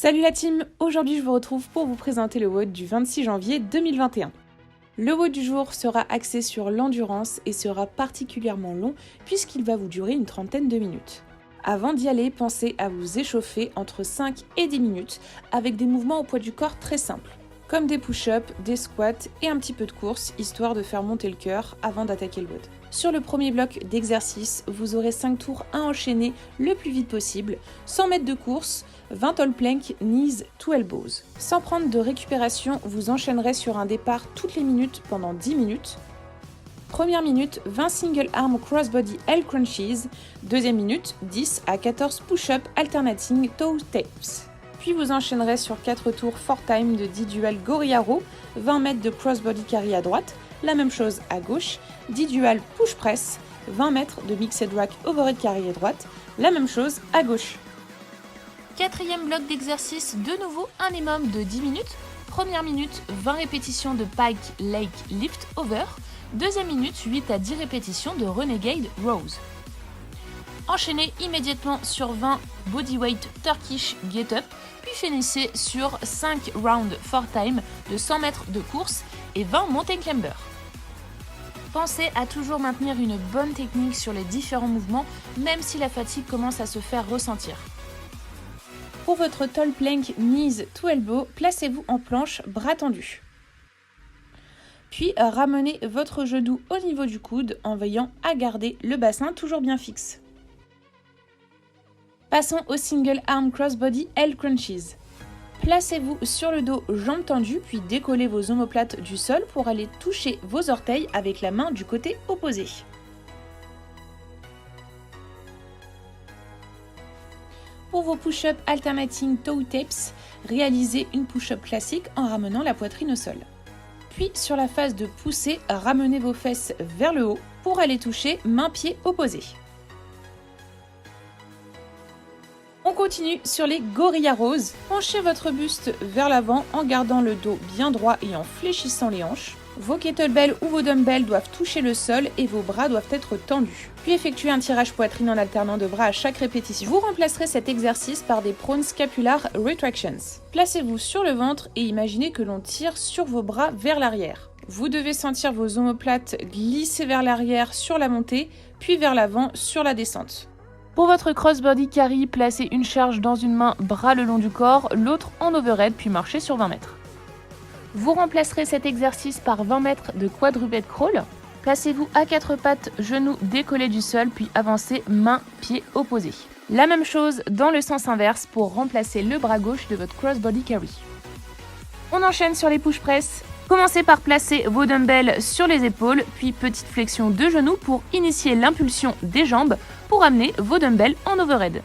Salut la team, aujourd'hui je vous retrouve pour vous présenter le WOD du 26 janvier 2021. Le WOD du jour sera axé sur l'endurance et sera particulièrement long puisqu'il va vous durer une trentaine de minutes. Avant d'y aller, pensez à vous échauffer entre 5 et 10 minutes avec des mouvements au poids du corps très simples, comme des push-ups, des squats et un petit peu de course, histoire de faire monter le cœur avant d'attaquer le WOD. Sur le premier bloc d'exercice, vous aurez 5 tours à enchaîner le plus vite possible, 100 mètres de course, 20 tall plank, knees to elbows. Sans prendre de récupération, vous enchaînerez sur un départ toutes les minutes pendant 10 minutes. Première minute, 20 single arm crossbody L crunches. Deuxième minute, 10 à 14 push-up alternating toe taps. Puis vous enchaînerez sur 4 tours 4 time de 10 dual gorilla row, 20 mètres de crossbody carry à droite, la même chose à gauche, 10 dual push press, 20 mètres de mixed rack overhead carry à droite, la même chose à gauche. Quatrième bloc d'exercice, de nouveau un minimum de 10 minutes. Première minute, 20 répétitions de pike leg lift over. Deuxième minute, 8 à 10 répétitions de renegade rows. Enchaînez immédiatement sur 20 bodyweight Turkish get up, puis finissez sur 5 rounds 4 time de 100 mètres de course et 20 mountain climber. Pensez à toujours maintenir une bonne technique sur les différents mouvements, même si la fatigue commence à se faire ressentir. Pour votre tall plank knees to elbow, placez-vous en planche, bras tendus. Puis ramenez votre genou au niveau du coude en veillant à garder le bassin toujours bien fixe. Passons au single arm crossbody L crunches. Placez-vous sur le dos, jambes tendues, puis décollez vos omoplates du sol pour aller toucher vos orteils avec la main du côté opposé. Pour vos push-up alternating toe taps, réalisez une push-up classique en ramenant la poitrine au sol. Puis sur la phase de poussée, ramenez vos fesses vers le haut pour aller toucher main-pied opposés. On continue sur les gorilla rows. Penchez votre buste vers l'avant en gardant le dos bien droit et en fléchissant les hanches. Vos kettlebells ou vos dumbbells doivent toucher le sol et vos bras doivent être tendus. Puis effectuez un tirage poitrine en alternant de bras à chaque répétition. Vous remplacerez cet exercice par des prone scapular retractions. Placez-vous sur le ventre et imaginez que l'on tire sur vos bras vers l'arrière. Vous devez sentir vos omoplates glisser vers l'arrière sur la montée, puis vers l'avant sur la descente. Pour votre crossbody carry, placez une charge dans une main, bras le long du corps, l'autre en overhead, puis marchez sur 20 mètres. Vous remplacerez cet exercice par 20 mètres de quadruped crawl. Placez-vous à 4 pattes, genoux décollés du sol, puis avancez main, pied opposés. La même chose dans le sens inverse pour remplacer le bras gauche de votre crossbody carry. On enchaîne sur les push press. Commencez par placer vos dumbbells sur les épaules, puis petite flexion de genoux pour initier l'impulsion des jambes pour amener vos dumbbells en overhead.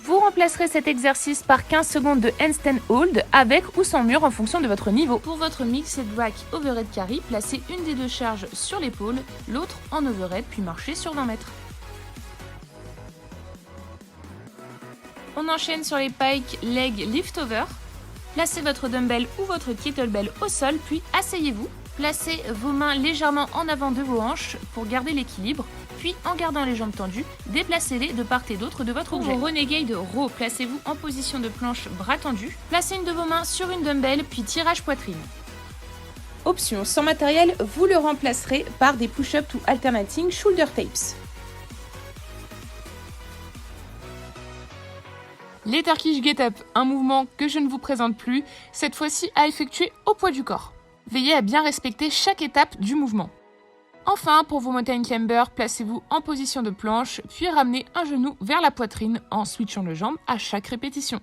Vous remplacerez cet exercice par 15 secondes de handstand hold avec ou sans mur en fonction de votre niveau. Pour votre mixed rack overhead carry, placez une des deux charges sur l'épaule, l'autre en overhead, puis marchez sur 20 mètres. On enchaîne sur les pike leg lift over. Placez votre dumbbell ou votre kettlebell au sol, puis asseyez-vous. Placez vos mains légèrement en avant de vos hanches pour garder l'équilibre. Puis, en gardant les jambes tendues, déplacez-les de part et d'autre de votre objet. Pour vos renegade row, placez-vous en position de planche, bras tendus. Placez une de vos mains sur une dumbbell, puis tirage poitrine. Option sans matériel, vous le remplacerez par des push-ups to alternating shoulder taps. Les Turkish Get Up, un mouvement que je ne vous présente plus, cette fois-ci à effectuer au poids du corps. Veillez à bien respecter chaque étape du mouvement. Enfin, pour vos mountain climber, placez-vous en position de planche, puis ramenez un genou vers la poitrine en switchant le jambe à chaque répétition.